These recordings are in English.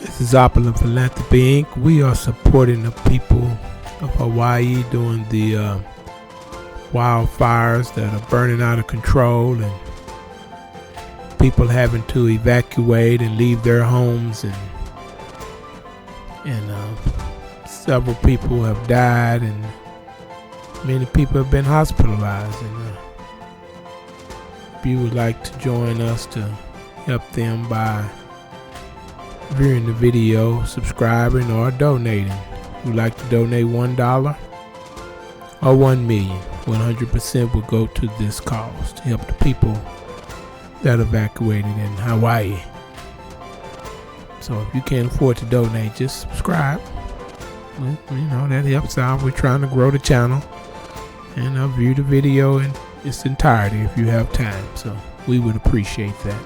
This is Opulent Philanthropy, Inc. We are supporting the people of Hawaii during the wildfires that are burning out of control, and people having to evacuate and leave their homes, and several people have died, and many people have been hospitalized. And if you would like to join us to help them by viewing the video, subscribing, or donating, if you'd like to donate $1 or $1 million, 100% will go to this cause to help the people that evacuated in Hawaii. So if you can't afford to donate, just subscribe. That helps out. We're trying to grow the channel, and view the video in its entirety if you have time. So we would appreciate that.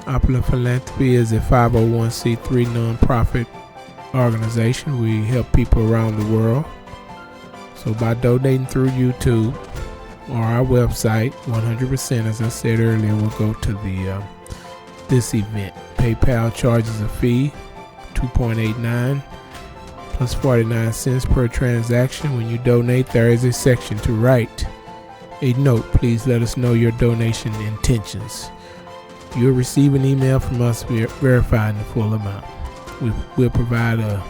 Opulent Philanthropy is a 501c3 nonprofit organization. We help people around the world. So by donating through YouTube or our website, 100%, as I said earlier, will go to the this event. PayPal charges a fee, $2.89 plus 49 cents per transaction. When you donate, there is a section to write a note. Please let us know your donation intentions. You'll receive an email from us verifying the full amount. We'll provide a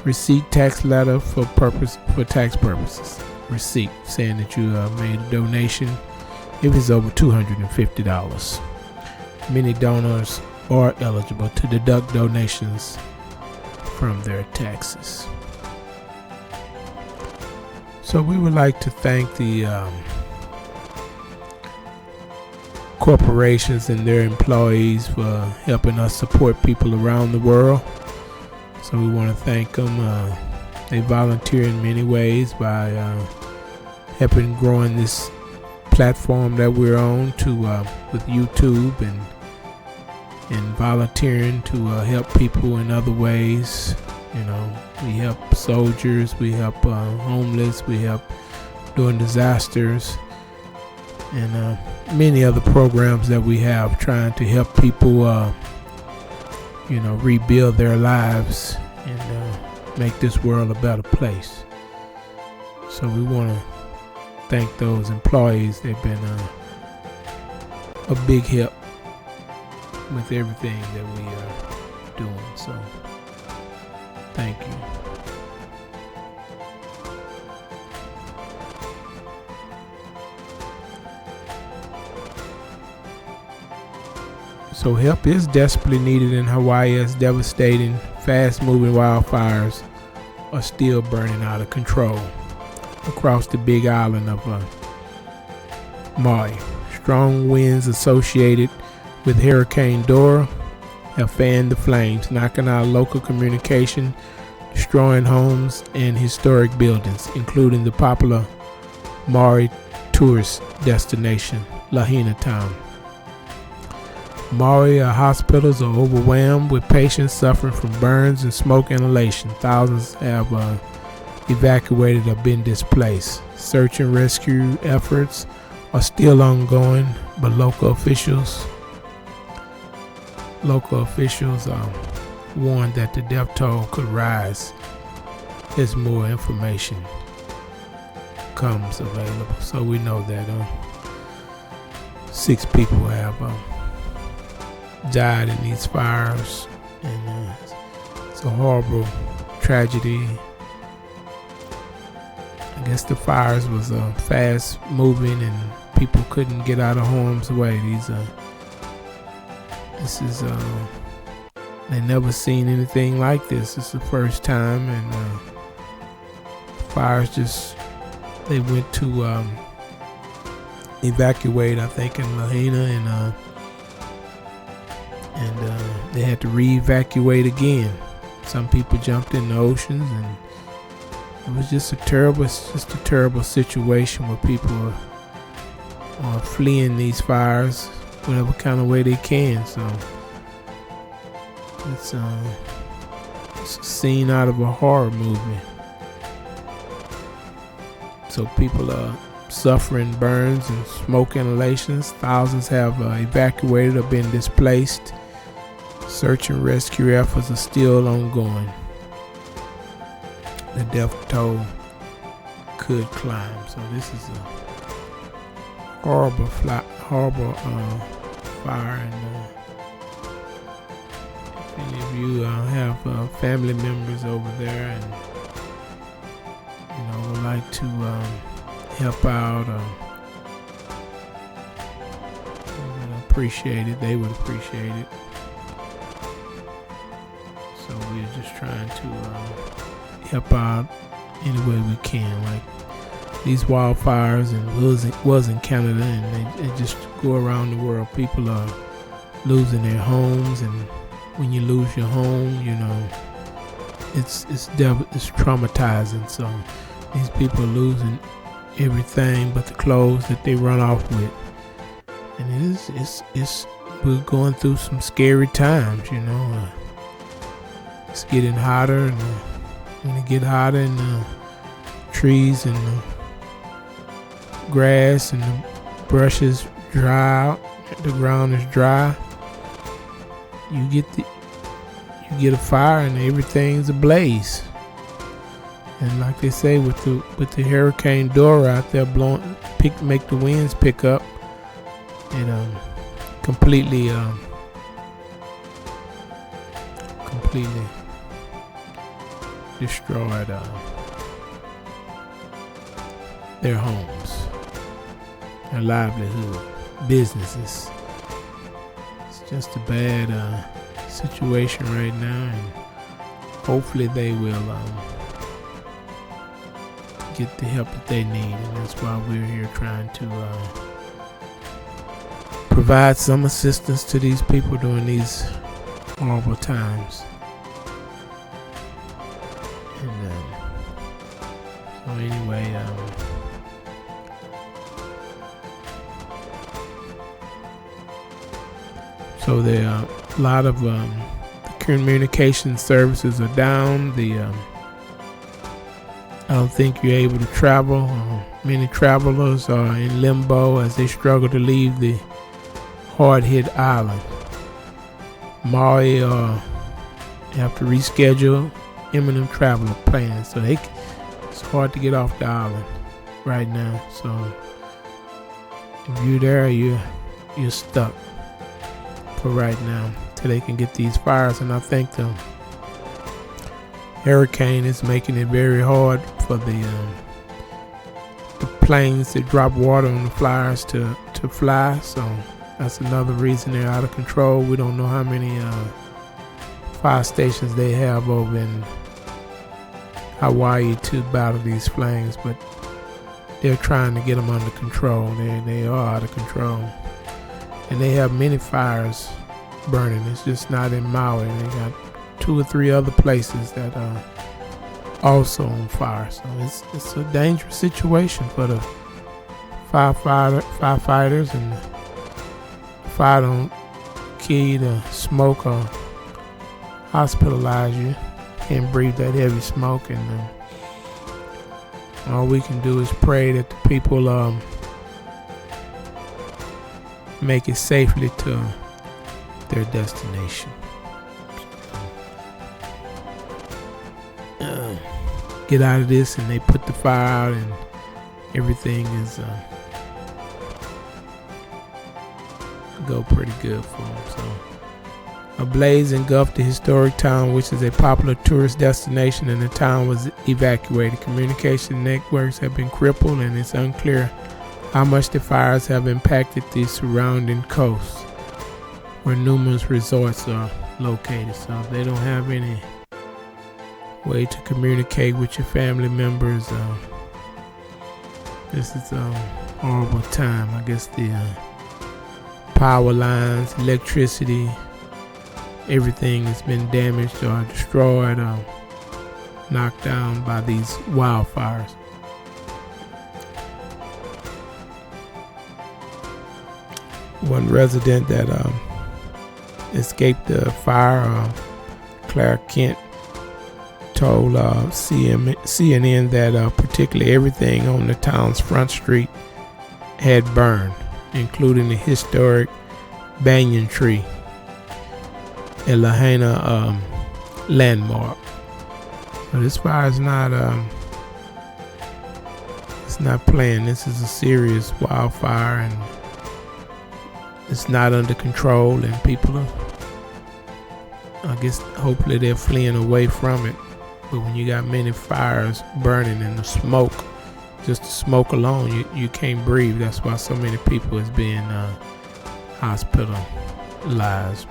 receipt tax letter for tax purposes. Receipt saying that you made a donation if it's over $250. Many donors are eligible to deduct donations from their taxes. So we would like to thank the corporations and their employees for helping us support people around the world. So we want to thank them. They volunteer in many ways by helping growing this platform that we're on with YouTube, and volunteering to help people in other ways. We help soldiers, we help homeless, we help during disasters, and many other programs that we have trying to help people rebuild their lives and make this world a better place. So we want to thank those employees. They've been a big help with everything that we are doing. So thank you. So help is desperately needed in Hawaii as devastating, fast-moving wildfires are still burning out of control across the big island of Maui. Strong winds associated with Hurricane Dora have fanned the flames, knocking out local communication, destroying homes and historic buildings, including the popular Maui tourist destination, Lahaina Town. Maui hospitals are overwhelmed with patients suffering from burns and smoke inhalation. Thousands have evacuated or been displaced. Search and rescue efforts are still ongoing, but local officials warned that the death toll could rise as more information comes available. So we know that 6 people have died in these fires, and it's a horrible tragedy. I guess the fires was fast moving and people couldn't get out of harm's way. They never seen anything like this. It's the first time, and fires they went to evacuate, I think, in Lahaina, and they had to re-evacuate again. Some people jumped in the oceans, and it was just a terrible situation where people are fleeing these fires whatever kind of way they can. So it's a scene out of a horror movie. So people are suffering burns and smoke inhalations. Thousands have evacuated or been displaced. Search and rescue efforts are still ongoing. The death toll could climb. So this is a horrible fire. And if any of you have family members over there and would like to help out, they would appreciate it. So we're just trying to help out any way we can. Like these wildfires and was in Canada, and they just go around the world. People are losing their homes, and when you lose your home, it's traumatizing. So these people are losing everything but the clothes that they run off with, and we're going through some scary times. It's getting hotter, and when it get hotter, and the trees and the grass and the brushes dry out, the ground is dry, you get a fire and everything's ablaze. And like they say with the Hurricane Dora out there make the winds pick up, and completely destroyed their homes, their livelihood, businesses. It's just a bad situation right now, and hopefully they will get the help that they need, and that's why we're here trying to provide some assistance to these people during these horrible times. And so anyway, so there are a lot of the communication services are down. I don't think you're able to travel. Many travelers are in limbo as they struggle to leave the hard-hit island. Maui have to reschedule imminent travel plans, so it's hard to get off the island right now. So if you're there, you're stuck for right now till they can get these fires. And I think the hurricane is making it very hard for the planes that drop water on the flyers to fly. So that's another reason they're out of control. We don't know how many fire stations they have over in Hawaii to battle these flames, but they're trying to get them under control. They are out of control, and they have many fires burning. It's just not in Maui. They got 2 or 3 other places that are also on fire. So it's a dangerous situation for the firefighters, and the fire don't kill you to smoke or hospitalize you. Can't breathe that heavy smoke, and all we can do is pray that the people make it safely to their destination. Get out of this, and they put the fire out, and everything is go pretty good for them. So a blaze engulfed the historic town, which is a popular tourist destination, and the town was evacuated. Communication networks have been crippled, and it's unclear how much the fires have impacted the surrounding coast, where numerous resorts are located. So if they don't have any way to communicate with your family members, this is a horrible time. I guess the power lines, electricity, everything has been damaged or destroyed or knocked down by these wildfires. One resident that escaped the fire, Claire Kent, told CNN that particularly everything on the town's front street had burned, including the historic banyan tree, a Lahaina landmark. But this fire is not it's not playing. This is a serious wildfire, and it's not under control, and people are, I guess, hopefully they're fleeing away from it. But when you got many fires burning and the smoke, just the smoke alone, you can't breathe. That's why so many people is being hospitalized.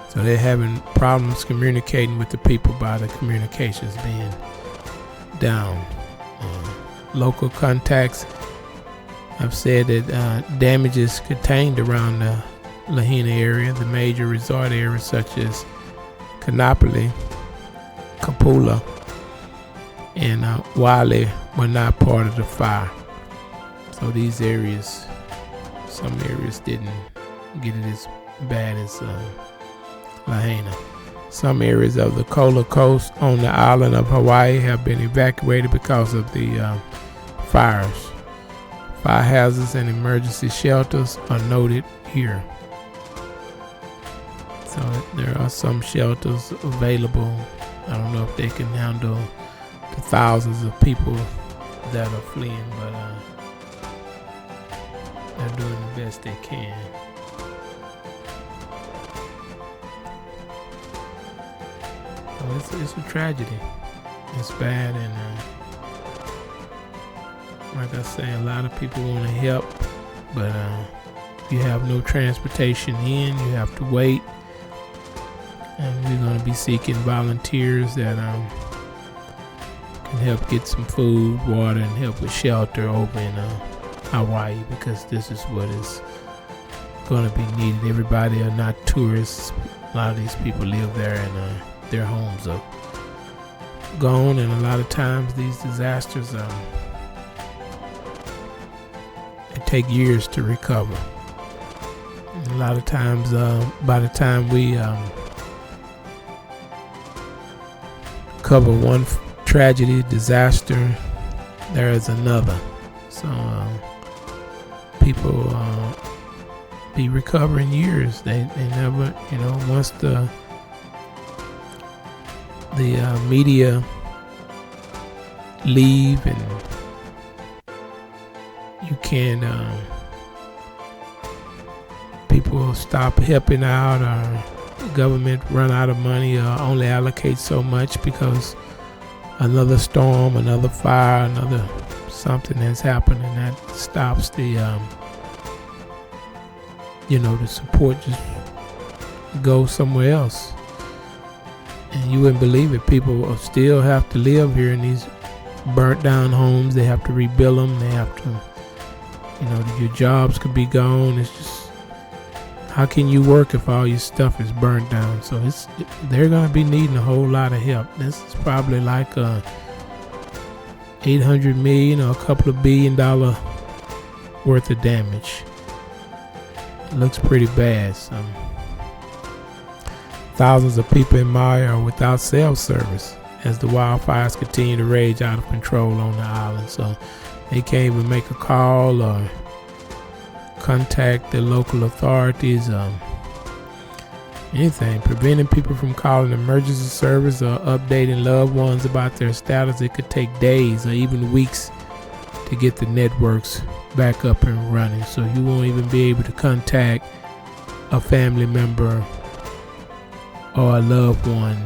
So they're having problems communicating with the people by the communications being down. Local contacts have said that damage is contained around the Lahaina area. The major resort areas such as Kanapali, Kapula, and Wale were not part of the fire. So these areas, some areas didn't get it as bad as Lahaina. Some areas of the Kola Coast on the island of Hawaii have been evacuated because of the fires. Fire hazards and emergency shelters are noted here. So there are some shelters available. I don't know if they can handle the thousands of people that are fleeing, but they're doing the best they can. So it's a tragedy. It's bad, and like I say, a lot of people want to help, but if you have no transportation in, you have to wait. And we're going to be seeking volunteers that can help get some food, water, and help with shelter over in Hawaii, because this is what is going to be needed. Everybody are not tourists. A lot of these people live there, and their homes are gone, and a lot of times these disasters it take years to recover. And a lot of times by the time we cover one tragedy, disaster, there is another. So people be recovering years. They never, once the media leave and you can't, people stop helping out, or the government run out of money, or only allocate so much because another storm, another fire, another something has happened, and that stops the the support just goes somewhere else. And you wouldn't believe it, people will still have to live here in these burnt down homes. They have to rebuild them. They have to, your jobs could be gone. It's just, how can you work if all your stuff is burnt down? So they're going to be needing a whole lot of help. This is probably like $800 million or a couple of $1 billion worth of damage. It looks pretty bad. So thousands of people in Maui are without cell service as the wildfires continue to rage out of control on the island. So they can't even make a call or contact the local authorities. Anything, preventing people from calling emergency service or updating loved ones about their status. It could take days or even weeks to get the networks back up and running. So you won't even be able to contact a family member or a loved one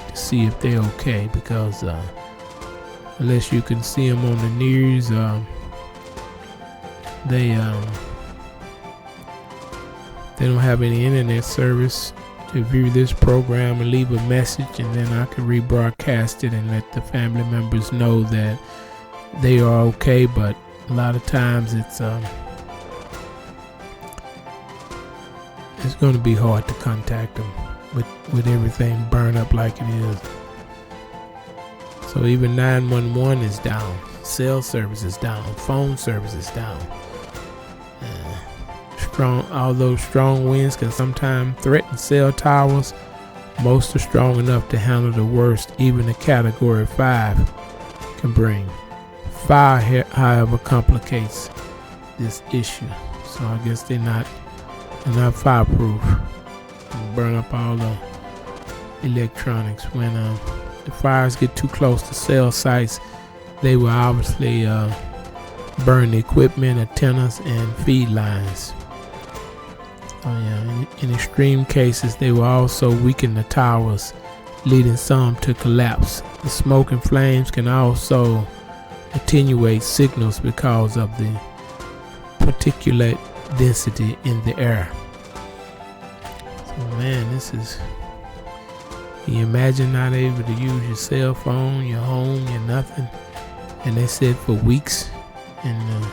to see if they're okay, because unless you can see them on the news, they don't have any internet service to view this program and leave a message, and then I can rebroadcast it and let the family members know that they are okay. But a lot of times it's going to be hard to contact them with everything burned up like it is. So even 911 is down, cell service is down, phone service is down. Although strong winds can sometimes threaten cell towers, Most are strong enough to handle the worst even a category 5 can bring. Fire, however, complicates this issue. So I guess they're not fireproof. Burn up all the electronics. When the fires get too close to cell sites, they will obviously burn the equipment, antennas, and feed lines. In extreme cases, they will also weaken the towers, leading some to collapse. The smoke and flames can also attenuate signals because of the particulate density in the air. So man, this is, can you imagine not able to use your cell phone, your home, your nothing? And they said for weeks, and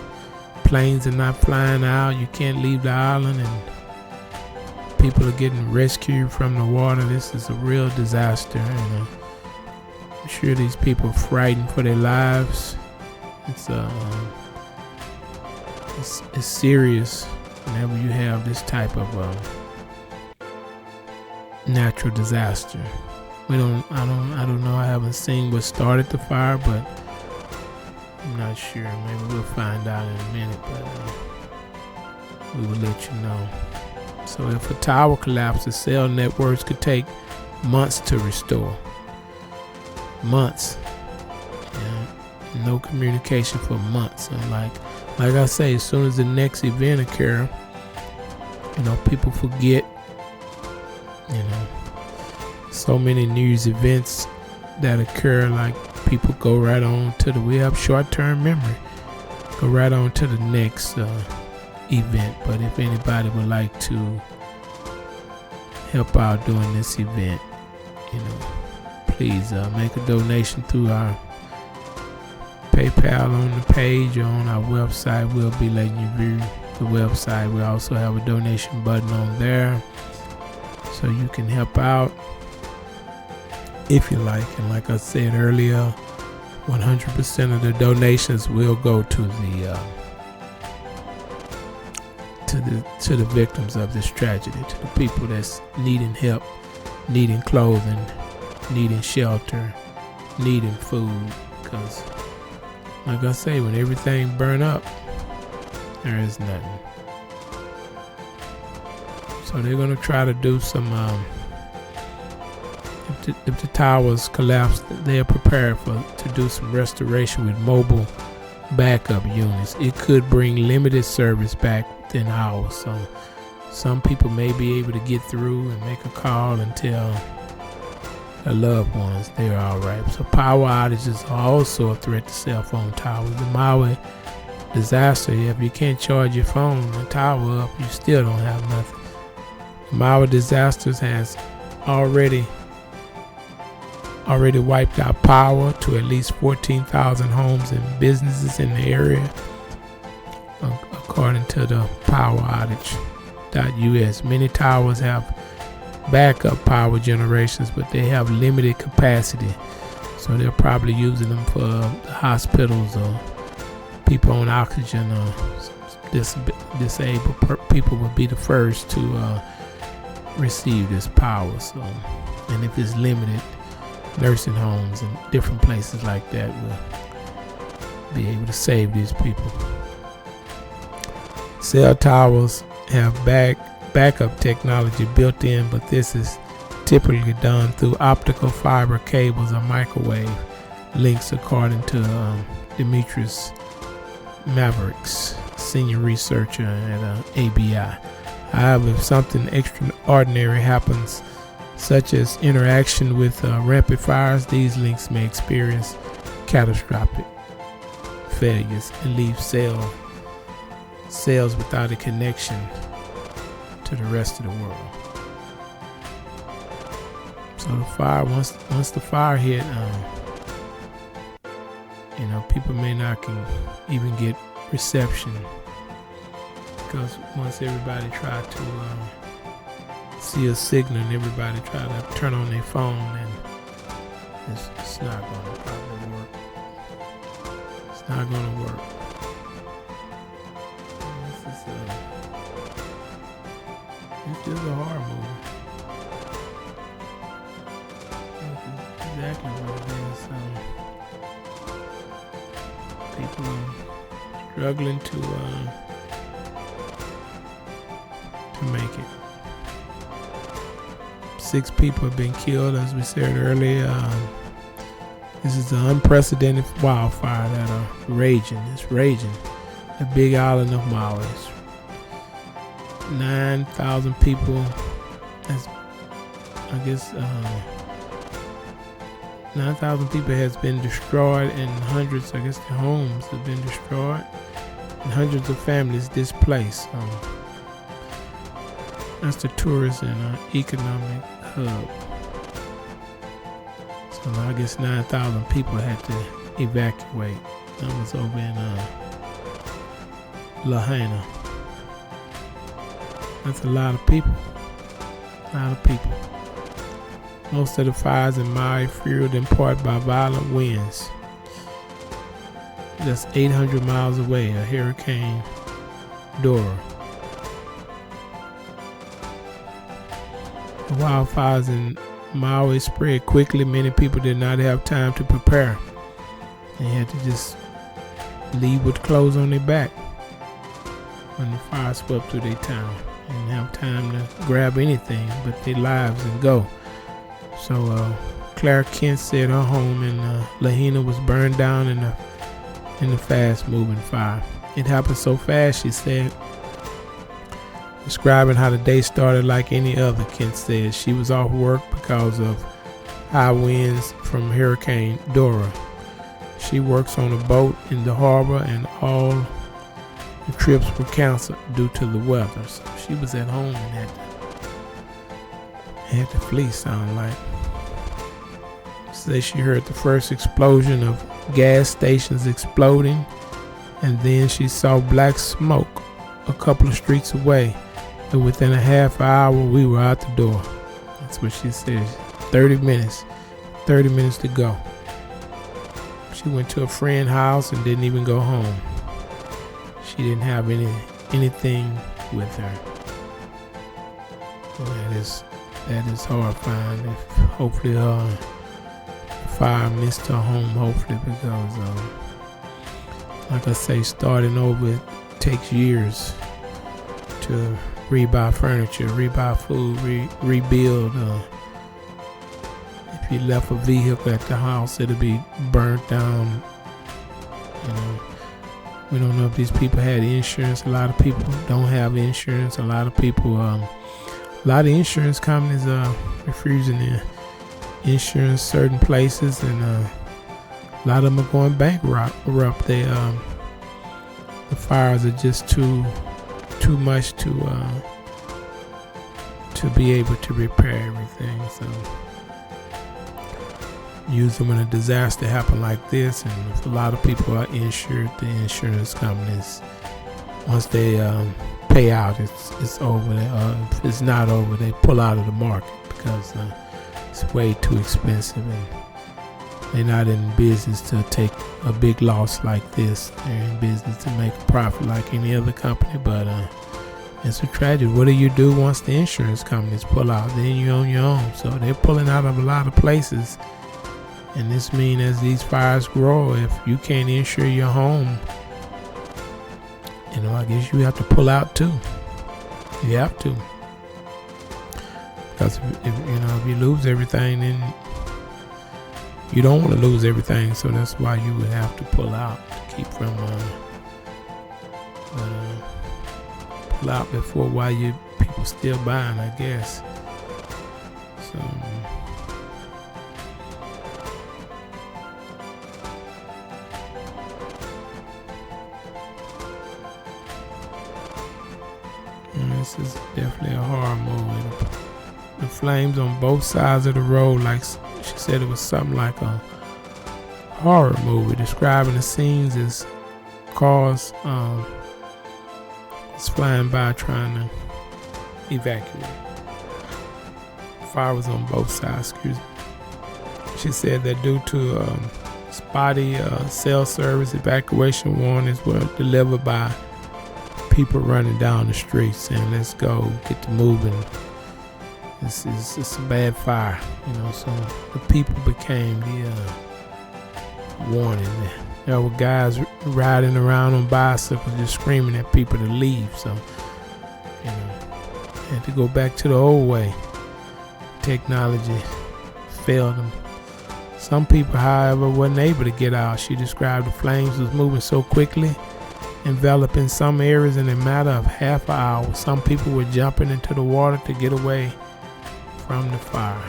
planes are not flying out, you can't leave the island, and people are getting rescued from the water. This is a real disaster, and I'm sure these people are frightened for their lives. It's serious whenever you have this type of natural disaster. I don't know. I haven't seen what started the fire, but I'm not sure. Maybe we'll find out in a minute, but we will let you know. So if a tower collapses, cell networks could take months to restore. Months. No communication for months. And like I say, as soon as the next event occurs, people forget. So many news events that occur, like people go right on to we have short-term memory. Go right on to the next event. But if anybody would like to help out during this event, please make a donation through our PayPal on the page or on our website. We'll be letting you view the website. We also have a donation button on there, so you can help out if you like. And like I said earlier, 100% of the donations will go to the victims of this tragedy, to the people that's needing help, needing clothing, needing shelter, needing food. Because like I say, when everything burn up, there is nothing. So they're going to try to do some, if the towers collapse, they are prepared to do some restoration with mobile backup units. It could bring limited service back within hours. So some people may be able to get through and make a call and tell their loved ones they're all right. So power outages are also a threat to cell phone towers. The Maui disaster, if you can't charge your phone and tower up, you still don't have nothing. The Maui disasters has already wiped out power to at least 14,000 homes and businesses in the area, according to the poweroutage.us. Many towers have backup power generations, but they have limited capacity, so they're probably using them for the hospitals or people on oxygen, or disabled people will be the first to receive this power. So, and if it's limited, nursing homes and different places like that will be able to save these people. Cell towers have backup technology built in, but this is typically done through optical fiber cables or microwave links, according to Demetrius Mavericks, senior researcher at ABI. However, if something extraordinary happens, such as interaction with rapid fires, these links may experience catastrophic failures and leave cells without a connection to the rest of the world. So the fire, once the fire hit, people may not even get reception, because once everybody tried to see a signal and everybody try to turn on their phone, and it's not going to probably work. It's not going to work. It's just a horror movie. exactly what it is. People are struggling to make it. 6 people have been killed, as we said earlier. This is an unprecedented wildfire that are raging. It's raging. The big island of Maui. 9,000 people. That's, I guess, 9,000 people has been destroyed, and hundreds, I guess, their homes have been destroyed, and hundreds of families displaced. That's the tourist and economic hub. So I guess 9,000 people had to evacuate. That was over in Lahaina. That's a lot of people. A lot of people. Most of the fires in Maui fueled in part by violent winds. Just 800 miles away, a hurricane Dora. The wildfires in Maui spread quickly. Many people did not have time to prepare. They had to just leave with clothes on their back when the fire swept through their town. They didn't have time to grab anything but their lives and go. So Claire Kent said her home in Lahaina was burned down in the fast-moving fire. It happened so fast, she said, describing how the day started like any other. Kent said she was off work because of high winds from Hurricane Dora. She works on a boat in the harbor, and all the trips were canceled due to the weather. So she was at home and had to flee, sound like. She said she heard the first explosion of gas stations exploding, and then she saw black smoke a couple of streets away. And within a half hour, we were out the door. That's what she said. 30 minutes to go. She went to a friend's house and didn't even go home. She didn't have anything with her. So that is horrifying. Hopefully the fire missed her home, hopefully, because like I say, starting over, it takes years to rebuy furniture, rebuy food, rebuild. If you left a vehicle at the house, it'll be burnt down. We don't know if these people had insurance. A lot of people don't have insurance. A lot of insurance companies are refusing to insurance certain places, and a lot of them are going bankrupt. The fires are just too much to be able to repair everything. So usually when a disaster happens like this, and if a lot of people are insured, the insurance companies, once they pay out, it's over. If it's not over, they pull out of the market because it's way too expensive, and they're not in business to take a big loss like this. They're in business to make a profit like any other company, but it's a tragedy. What do you do once the insurance companies pull out? Then you're on your own. So they're pulling out of a lot of places, and this means as these fires grow, if you can't insure your home, I guess you have to pull out too. You have to, because if you lose everything, then you don't want to lose everything. So that's why you would have to pull out to keep from pull out before while people still buying, I guess. So this is definitely a horror movie. The flames on both sides of the road, like she said, it was something like a horror movie, describing the scenes as cars is flying by trying to evacuate. Fire was on both sides, She said that due to spotty cell service, evacuation warnings were delivered by people running down the street saying, "Let's go, get to moving." It's a bad fire, so the people became the warning. There were guys riding around on bicycles just screaming at people to leave, so had to go back to the old way. Technology failed them. Some people, however, wasn't able to get out. She described the flames was moving so quickly, enveloping some areas in a matter of half an hour. Some people were jumping into the water to get away from the fire.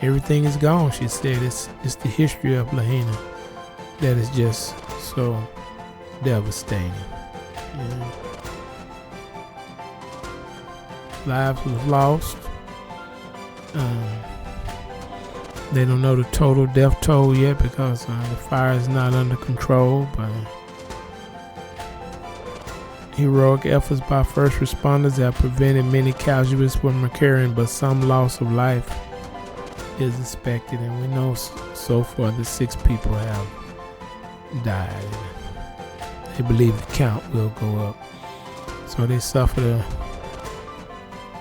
Everything is gone, she said. It's the history of Lahaina that is just so devastating. Lives was lost. They don't know the total death toll yet because the fire is not under control, but heroic efforts by first responders have prevented many casualties from occurring, but some loss of life is expected, and we know so far that 6 people have died. They believe the count will go up. So they suffered a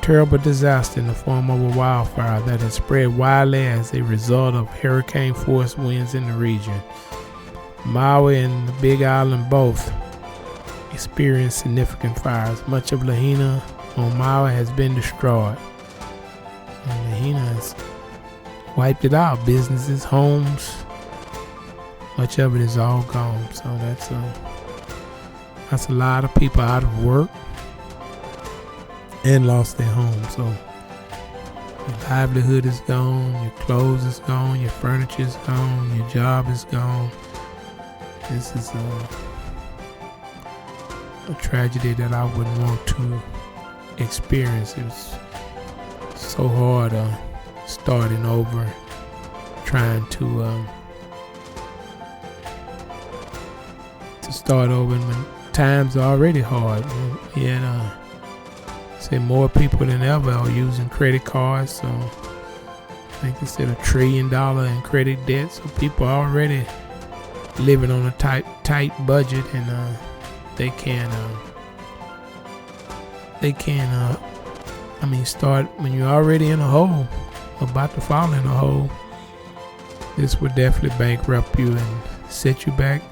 terrible disaster in the form of a wildfire that has spread widely as a result of hurricane force winds in the region. Maui and the Big Island both experienced significant fires. Much of Lahaina on Maui has been destroyed. And Lahaina has wiped it out. Businesses, homes, much of it is all gone. So that's a lot of people out of work and lost their home. So your livelihood is gone, your clothes is gone, your furniture is gone, your job is gone. This is a tragedy that I wouldn't want to experience. It was so hard starting over, trying to start over when times are already hard. Yet say more people than ever are using credit cards. So I think they said $1 trillion in credit debt. So people are already living on a tight budget, and they can start when you're already in a hole, about to fall in a hole. This would definitely bankrupt you and set you back.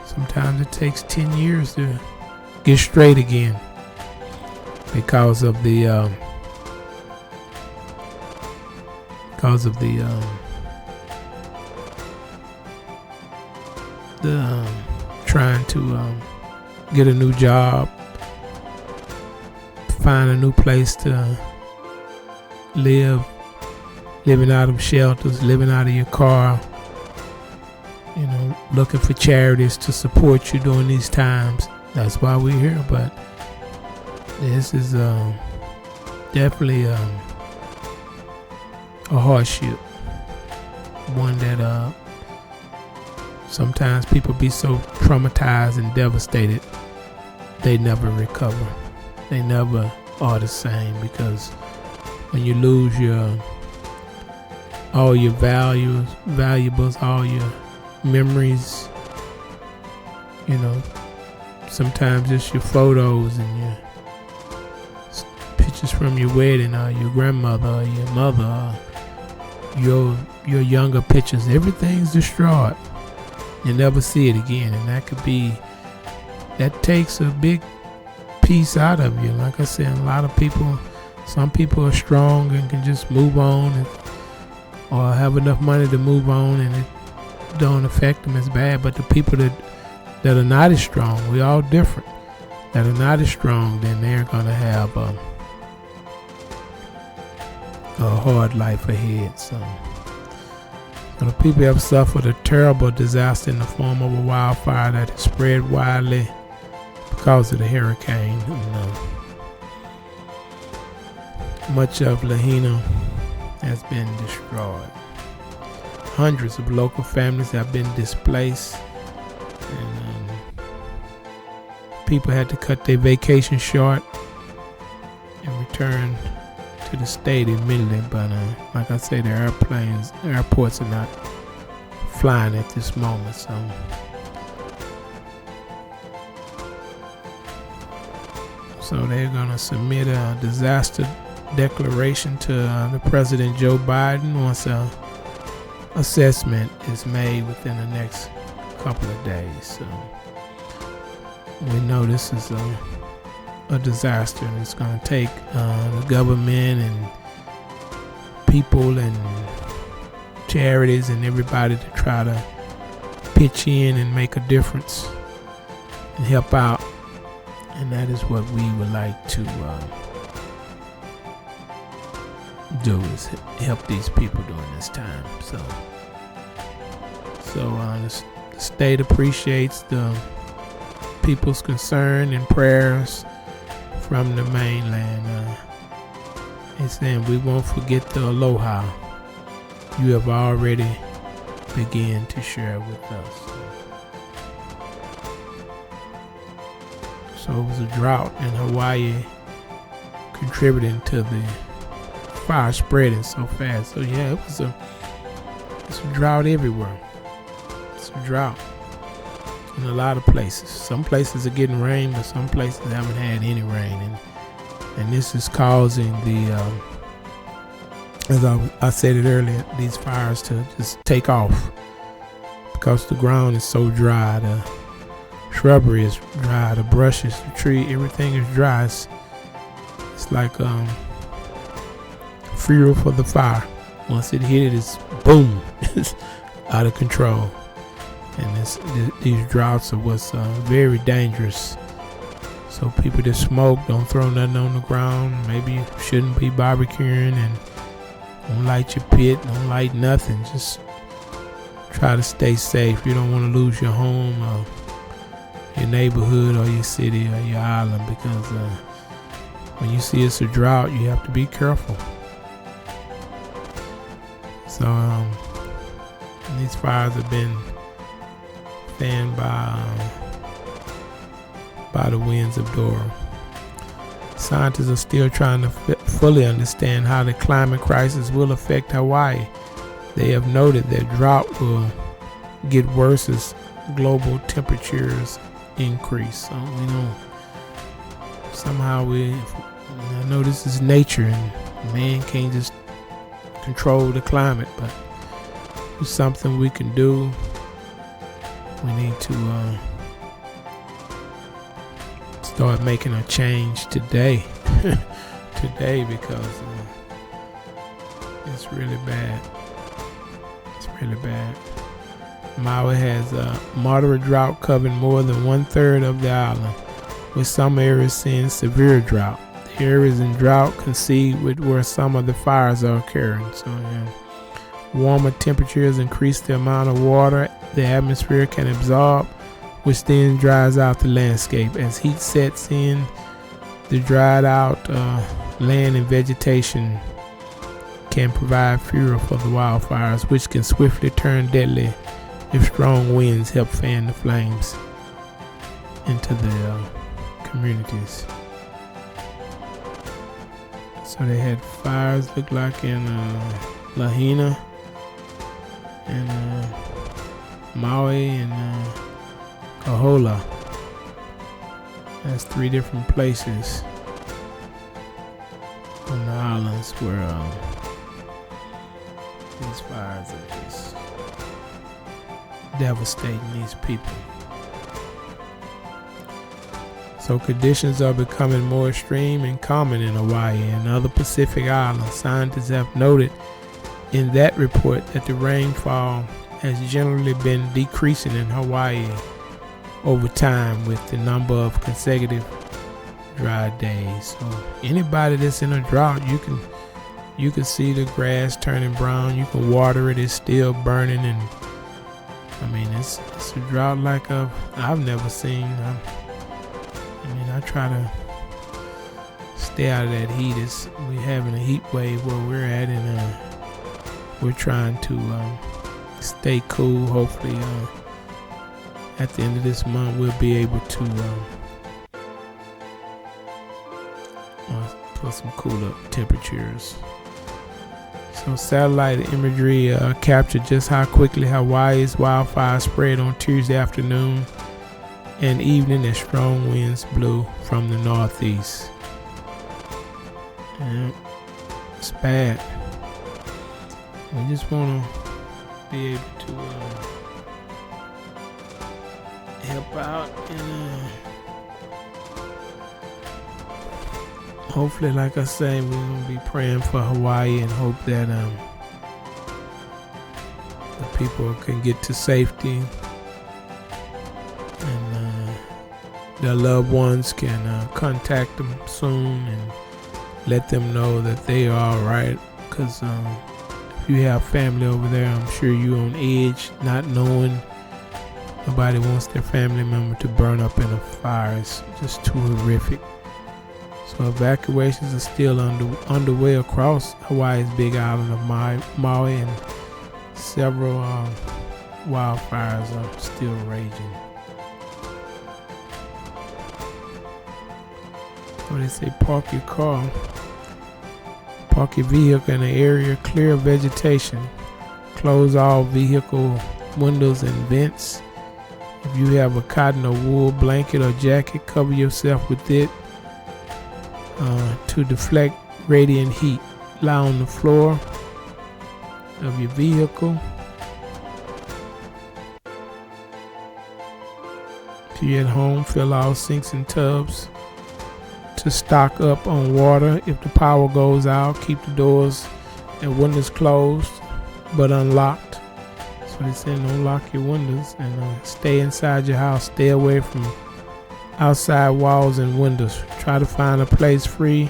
Sometimes it takes 10 years to get straight again because of the trying to get a new job, find a new place to live, living out of shelters, living out of your car, looking for charities to support you during these times. That's why we're here. But this is definitely a hardship, one that sometimes people be so traumatized and devastated they never recover. They never are the same, because when you lose all your valuables, all your memories, sometimes it's your photos and your pictures from your wedding, or your grandmother, or your mother, or your younger pictures. Everything's destroyed. You never see it again, and that takes a big piece out of you. Like I said, some people are strong and can just move on, or have enough money to move on, and it don't affect them as bad. But the people that are not as strong, we're all different, that are not as strong, then they're gonna have a hard life ahead. So the people have suffered a terrible disaster in the form of a wildfire that has spread widely because of the hurricane. Much of Lahaina has been destroyed. Hundreds of local families have been displaced, and people had to cut their vacation short and return to the state immediately. But like I say, the airports are not flying at this moment. So they're gonna submit a disaster declaration to the President Joe Biden once a assessment is made within the next couple of days. So we know this is a disaster, and it's going to take the government and people and charities and everybody to try to pitch in and make a difference and help out. And that is what we would like to do, is help these people during this time. So the state appreciates the people's concern and prayers from the mainland. It's saying we won't forget the aloha you have already begun to share with us. So it was a drought in Hawaii contributing to the fire spreading so fast. So yeah, it's a drought everywhere. It's a drought in a lot of places. Some places are getting rain, but some places haven't had any rain, and this is causing the as I said it earlier, these fires to just take off because the ground is so dry. The shrubbery is dry, the brushes, the tree, everything is dry. It's like fuel for the fire. Once it hit it, it's boom, it's out of control. And these droughts are what's very dangerous. So people that smoke, don't throw nothing on the ground. Maybe you shouldn't be barbecuing, and don't light your pit, don't light nothing. Just try to stay safe. You don't want to lose your home or your neighborhood or your city or your island, because when you see it's a drought, you have to be careful. So these fires have been fanned by the winds of Dora. Scientists are still trying to fully understand how the climate crisis will affect Hawaii. They have noted that drought will get worse as global temperatures increase. So we know somehow I know this is nature, and man can't just control the climate, but it's something we can do. We need to start making a change today. Because it's really bad. It's really bad. Maui has a moderate drought covering more than 1/3 of the island, with some areas seeing severe drought. The areas in drought coincide with where some of the fires are occurring. So warmer temperatures increase the amount of water the atmosphere can absorb, which then dries out the landscape. As heat sets in, the dried out land and vegetation can provide fuel for the wildfires, which can swiftly turn deadly if strong winds help fan the flames into the communities. So they had fires, look like in Lahaina and Maui and Kahola. That's 3 different places on the islands where these fires are just devastating these people. So conditions are becoming more extreme and common in Hawaii and other Pacific islands. Scientists have noted in that report that the rainfall has generally been decreasing in Hawaii over time with the number of consecutive dry days. So anybody that's in a drought, you can see the grass turning brown. You can water it; it's still burning, and I mean it's a drought like I've never seen. I try to stay out of that heat. We're having a heat wave where we're at, and we're trying to stay cool. Hopefully at the end of this month we'll be able to put some cooler temperatures. So satellite imagery captured just how quickly Hawaii's wildfires spread on Tuesday afternoon and evening as strong winds blew from the northeast. And It's bad. We just want to be able to help out, and hopefully, like I say, we're going to be praying for Hawaii and hope that the people can get to safety, and their loved ones can contact them soon and let them know that they are all right. Because if you have family over there, I'm sure you're on edge, not knowing. Nobody wants their family member to burn up in a fire. It's just too horrific. So evacuations are still underway across Hawaii's big island of Maui, and several wildfires are still raging. So they say park your vehicle in an area clear of vegetation. Close all vehicle windows and vents. If you have a cotton or wool blanket or jacket, cover yourself with it to deflect radiant heat. Lie on the floor of your vehicle. If you're at home, fill all sinks and tubs to stock up on water. If the power goes out, keep the doors and windows closed but unlocked. So they say don't lock your windows, and stay inside your house. Stay away from outside walls and windows. Try to find a place free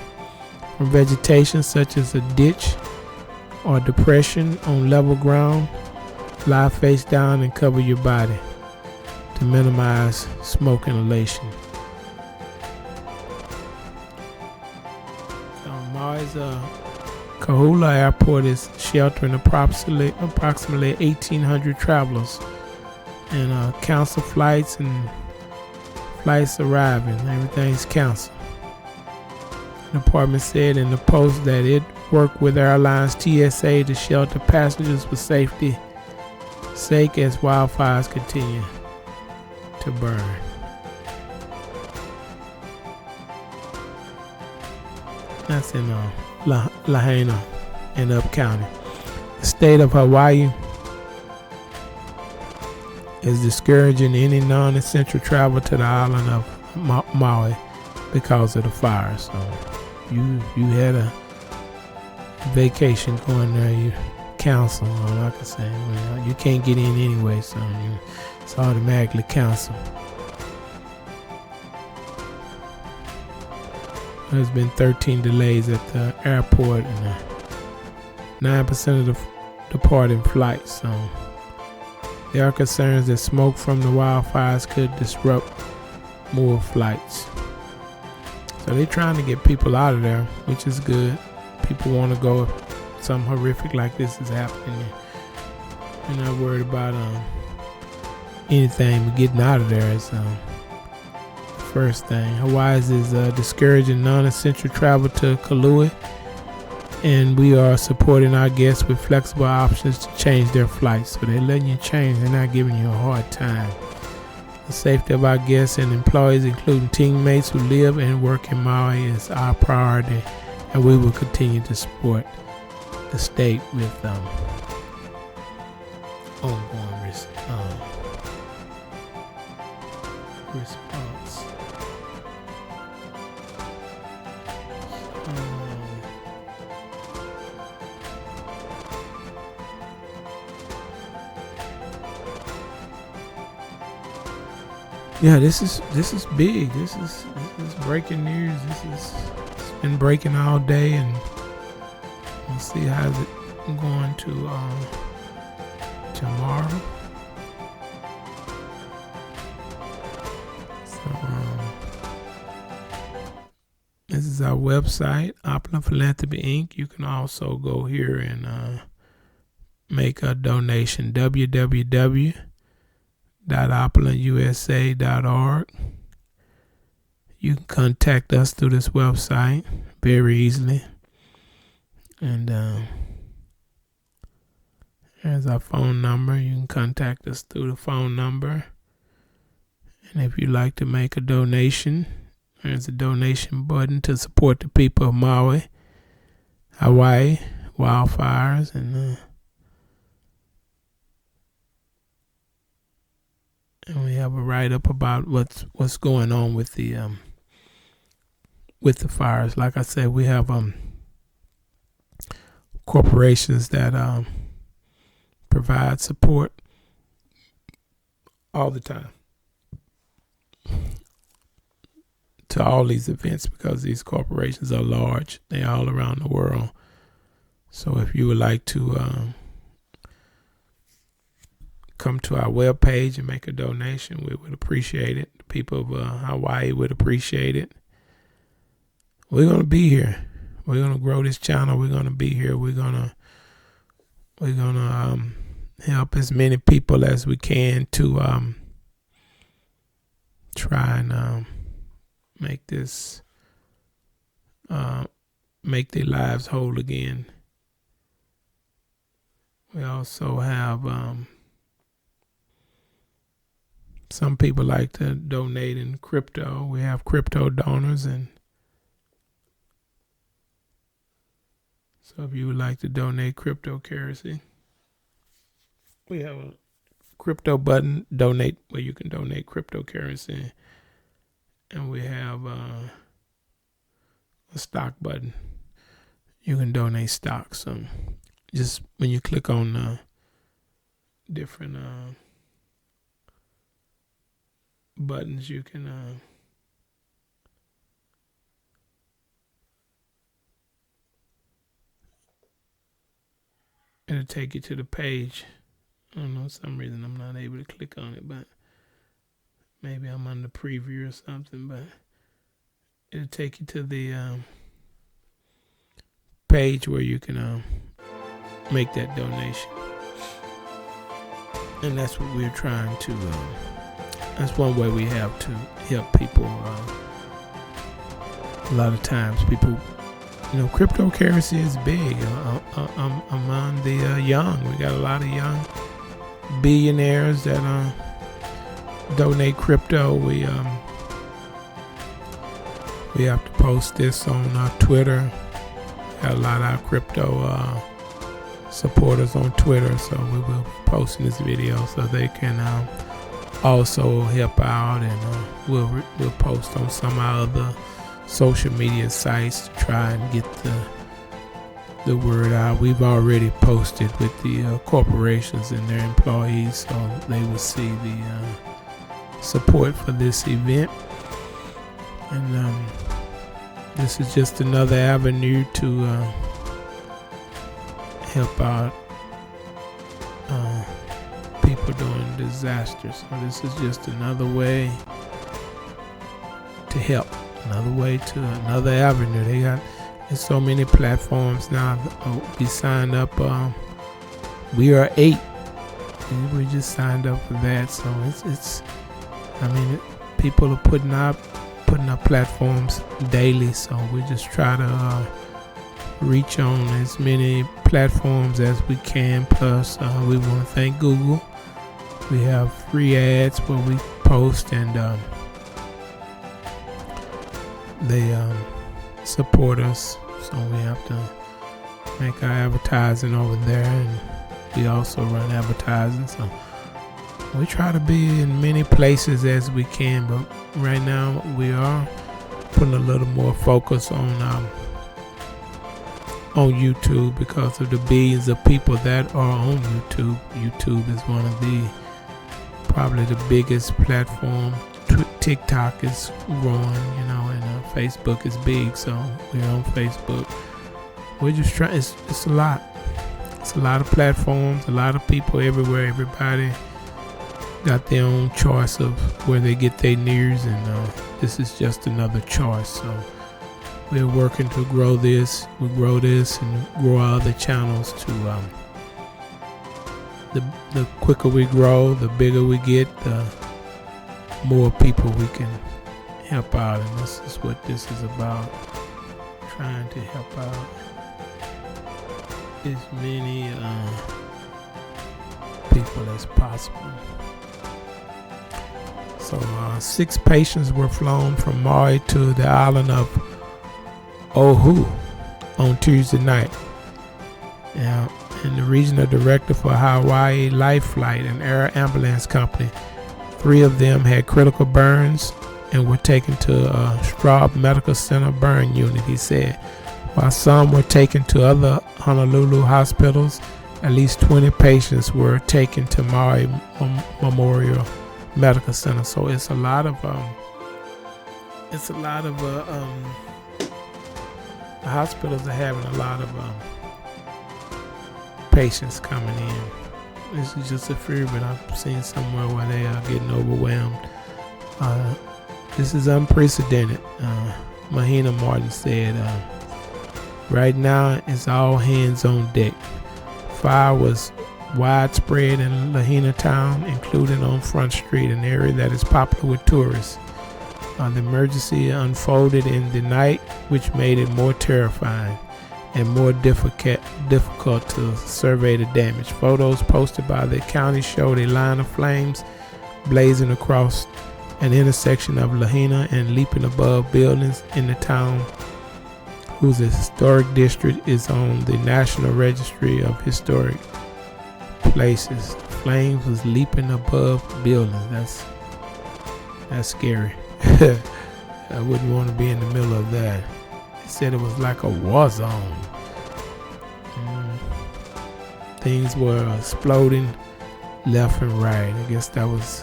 from vegetation, such as a ditch or depression on level ground. Lie face down and cover your body to minimize smoke inhalation. Maui's Kahula Airport is sheltering approximately 1,800 travelers, and cancel flights and flights arriving. Everything's canceled. The department said in the post that it worked with airlines TSA to shelter passengers for safety sake as wildfires continue to burn. That's in Lahaina in Up County. The state of Hawaii is discouraging any non-essential travel to the island of Maui because of the fire. So you had a vacation going there, you cancel. All I can say, well, you can't get in anyway, so it's automatically canceled. There's been 13 delays at the airport and 9% of the departing flights. So there are concerns that smoke from the wildfires could disrupt more flights. So they're trying to get people out of there, which is good. People want to go if something horrific like this is happening. You're not worried about anything, but getting out of there is first thing. Hawaii is discouraging non-essential travel to Kauai, and we are supporting our guests with flexible options to change their flights. So they're letting you change. They're not giving you a hard time. The safety of our guests and employees, including teammates who live and work in Maui, is our priority, and we will continue to support the state with ongoing response. Yeah, this is big. This is breaking news. It's been breaking all day, and we'll see how's it going to tomorrow. So this is our website, Opulent Philanthropy Inc. You can also go here and make a donation. www.opulentusa.org. You can contact us through this website very easily. And there's our phone number. You can contact us through the phone number. And if you'd like to make a donation, there's a donation button to support the people of Maui. Hawaii wildfires, and we have a write-up about what's going on with the fires. Like I said, we have corporations that provide support all the time to all these events, because these corporations are large. They're all around the world. So if you would like to come to our webpage and make a donation, we would appreciate it. The people of Hawaii would appreciate it. We're going to be here. We're going to grow this channel. We're going to be here. We're going to help as many people as we can to try and make their lives whole again. We also have some people like to donate in crypto. We have crypto donors, and so if you would like to donate cryptocurrency, we have a crypto button, donate, where you can donate cryptocurrency, and we have a stock button. You can donate stocks. So just when you click on different buttons, you can it'll take you to the page. I don't know, for some reason I'm not able to click on it, but maybe I'm on the preview or something, but it'll take you to the page where you can make that donation. And that's what we're trying to, that's one way we have to help people. A lot of times people, cryptocurrency is big among the young. We got a lot of young billionaires that donate crypto. We have to post this on Twitter. Got a lot of our crypto supporters on Twitter, so we will be posting this video so they can also help out, and we'll post on some of our other social media sites to try and get the word out. We've already posted with the corporations and their employees, so they will see the support for this event. And this is just another avenue to help out people during disasters. So this is just another way to help, another avenue. There's so many platforms now. We signed up. We are 8. We just signed up for that. So it's. People are putting up platforms daily. So we just try to reach on as many platforms as we can. Plus, we want to thank Google. We have free ads where we post, and they support us. So we have to make our advertising over there, and we also run advertising. So we try to be in many places as we can, but right now we are putting a little more focus on YouTube because of the billions of people that are on YouTube. YouTube is one of probably the biggest platform. TikTok is growing, and Facebook is big, so we're on Facebook. We're just trying. It's a lot. It's a lot of platforms, a lot of people everywhere. Everybody got their own choice of where they get their news, and this is just another choice. So we're working to grow this. We grow this and grow our other channels to. The quicker we grow, the bigger we get, the more people we can help out, and this is what this is about. Trying to help out as many people as possible. So 6 patients were flown from Maui to the island of Oahu on Tuesday night. Now, and the regional director for Hawaii Life Flight and Air Ambulance Company, 3 of them had critical burns and were taken to Straub Medical Center burn unit, he said. While some were taken to other Honolulu hospitals, at least 20 patients were taken to Maui Memorial Medical Center. So it's a lot of the hospitals are having a lot of patients coming in. This is just a fear, but I've seen somewhere where they are getting overwhelmed. This is unprecedented. Mahina Martin said, right now it's all hands on deck. Fire was widespread in Lahaina town, including on Front Street, an area that is popular with tourists. The emergency unfolded in the night, which made it more terrifying and more difficult to survey the damage. Photos posted by the county showed a line of flames blazing across an intersection of Lahaina and leaping above buildings in the town, whose historic district is on the National Registry of Historic Places. Flames was leaping above buildings. That's scary. I wouldn't want to be in the middle of that. They said it was like a war zone. Things were exploding left and right. I guess that was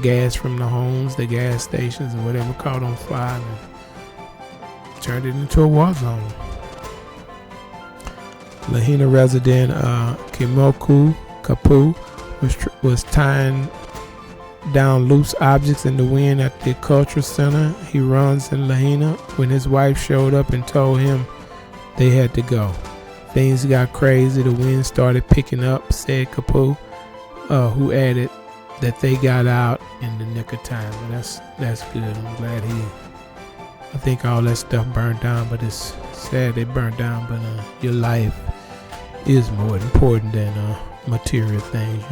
gas from the homes, the gas stations, or whatever caught on fire and turned it into a war zone. Lahaina resident Kimoku Kapu was tying down loose objects in the wind at the cultural center he runs in Lahaina when his wife showed up and told him they had to go. Things got crazy. The wind started picking up, said Kapu, who added that they got out in the nick of time. And that's good. I'm glad I think all that stuff burned down, but it's sad it burned down. But your life is more important than material things.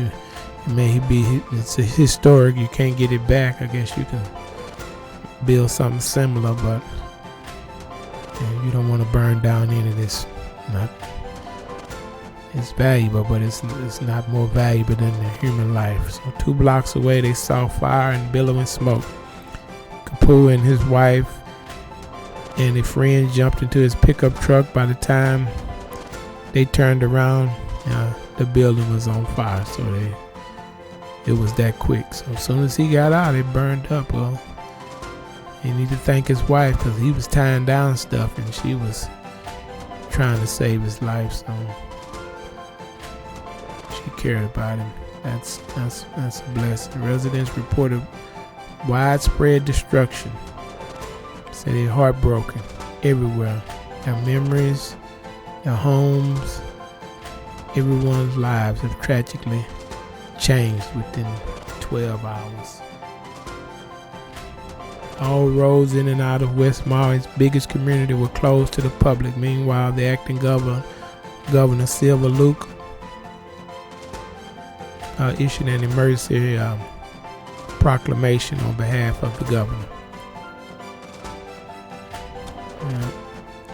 It's a historic, you can't get it back. I guess you can build something similar, but you don't want to burn down any of this. It's valuable, but it's not more valuable than the human life. So 2 blocks away, they saw fire and billowing smoke. Kapu and his wife and a friend jumped into his pickup truck. By the time they turned around, the building was on fire. So it was that quick. So as soon as he got out, it burned up. Well, he need to thank his wife, because he was tying down stuff and she was trying to save his life. So she cared about him. That's a blessing. Residents reported widespread destruction. Said they're heartbroken everywhere. Their memories, their homes, everyone's lives have tragically changed within 12 hours. All roads in and out of West Maui's biggest community were closed to the public. Meanwhile, the acting Governor Silver Luke issued an emergency proclamation on behalf of the governor.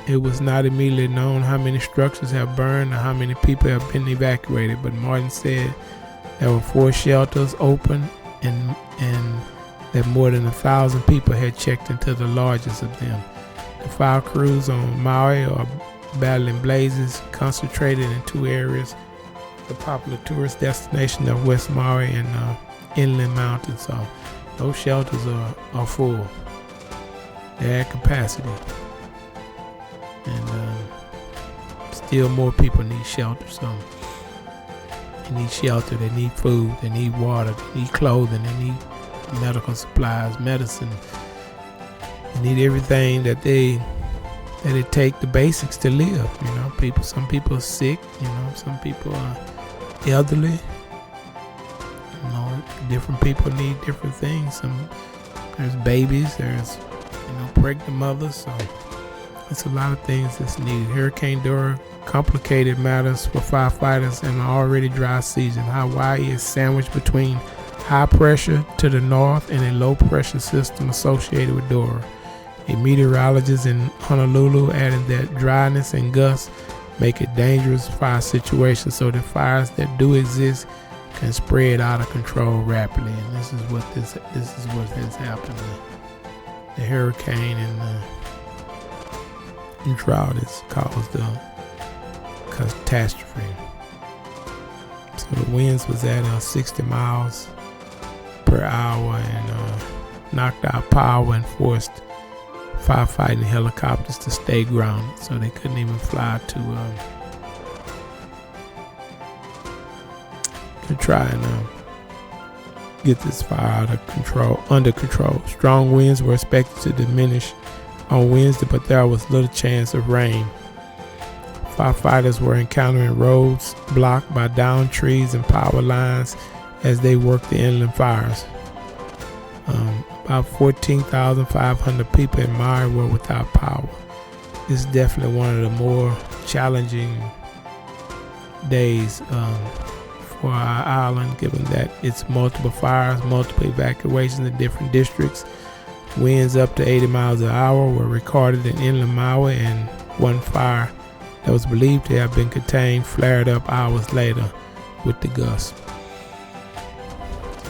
It was not immediately known how many structures have burned or how many people have been evacuated, but Martin said there were 4 shelters open and that more than 1,000 people had checked into the largest of them. The fire crews on Maui are battling blazes concentrated in 2 areas, the popular tourist destination of West Maui and inland mountains. So those shelters are full. They're at capacity. And still more people need shelter. So they need shelter, they need food, they need water, they need clothing, they need medical supplies, medicine. They need everything that it take, the basics to live. Some people are sick, some people are elderly. Different people need different things. There's babies, there's pregnant mothers, so it's a lot of things that's needed. Hurricane Dora complicated matters for firefighters in an already dry season. Hawaii is sandwiched between high pressure to the north and a low pressure system associated with Dora. A meteorologist in Honolulu added that dryness and gusts make it dangerous fire situation, so the fires that do exist can spread out of control rapidly. And this is what has happened. The hurricane and the drought has caused a catastrophe. So the winds was at 60 miles per hour and knocked out power and forced firefighting helicopters to stay grounded, so they couldn't even fly to try and get this fire under control. Strong winds were expected to diminish on Wednesday, but there was little chance of rain. Firefighters were encountering roads blocked by downed trees and power lines as they worked the inland fires. About 14,500 people in Maui were without power. This is definitely one of the more challenging days for our island, given that it's multiple fires, multiple evacuations in different districts. Winds up to 80 miles an hour were recorded in inland Maui, and one fire that was believed to have been contained flared up hours later with the gusts.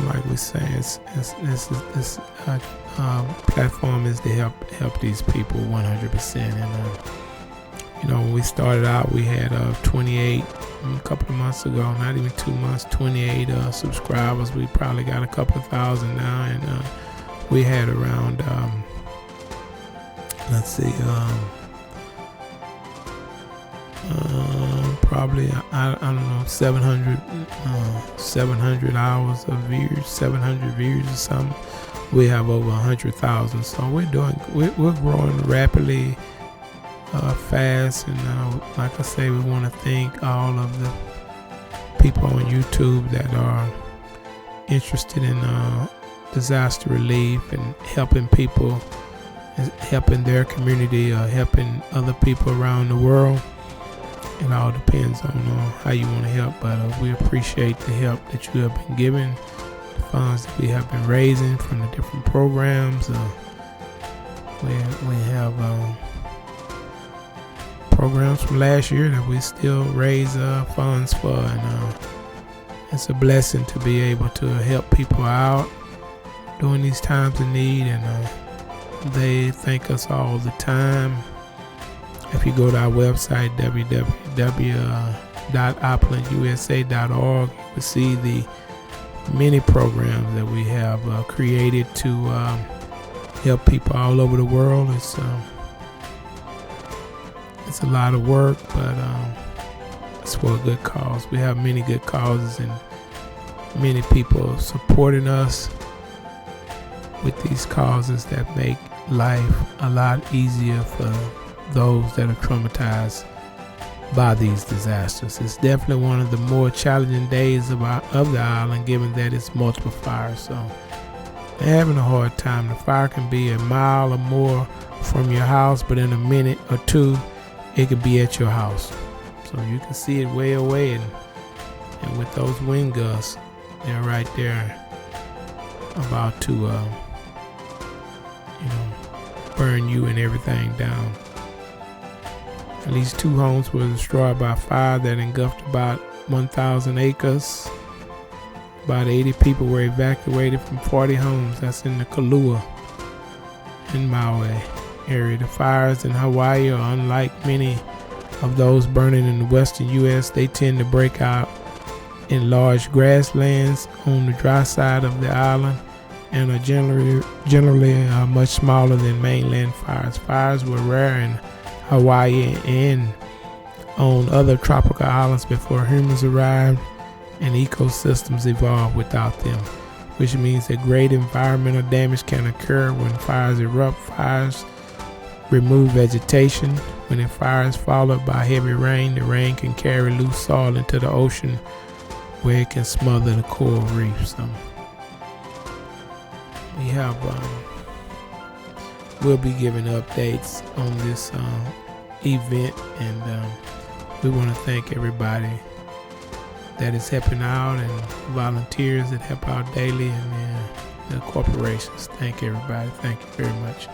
Like we're saying, this platform is to help these people 100%. And when we started out, we had 28 a couple of months ago, not even 2 months, 28 subscribers. We probably got a couple of thousand now, and we had around probably I don't know 700 hours of views, 700 views or something. We have over 100,000, so we're growing rapidly, fast, and like I say, we want to thank all of the people on YouTube that are interested in disaster relief and helping people, helping their community, helping other people around the world. It all depends on how you want to help, but we appreciate the help that you have been giving, the funds that we have been raising from the different programs. We have programs from last year that we still raise funds for, and it's a blessing to be able to help people out during these times of need, and they thank us all the time. If you go to our website, www.opulentusa.org, you will see the many programs that we have created to help people all over the world. It's a lot of work, but it's for a good cause. We have many good causes and many people supporting us with these causes that make life a lot easier for those that are traumatized by these disasters. It's definitely one of the more challenging days of the island, given that it's multiple fires. So they're having a hard time. The fire can be a mile or more from your house, but in a minute or two, it could be at your house. So you can see it way away, and with those wind gusts, they're right there about to burn you and everything down. At least 2 homes were destroyed by fire that engulfed about 1,000 acres. About 80 people were evacuated from 40 homes. That's in the Kailua in Maui area. The fires in Hawaii are unlike many of those burning in the western U.S. They tend to break out in large grasslands on the dry side of the island and are generally much smaller than mainland fires. Fires were rare in Hawaii and on other tropical islands before humans arrived, and ecosystems evolved without them, which means that great environmental damage can occur when fires erupt. Fires remove vegetation. When a fire is followed by heavy rain, the rain can carry loose soil into the ocean, where it can smother the coral reefs. We'll be giving updates on this event, and we want to thank everybody that is helping out, and volunteers that help out daily, and the corporations. Thank everybody. Thank you very much.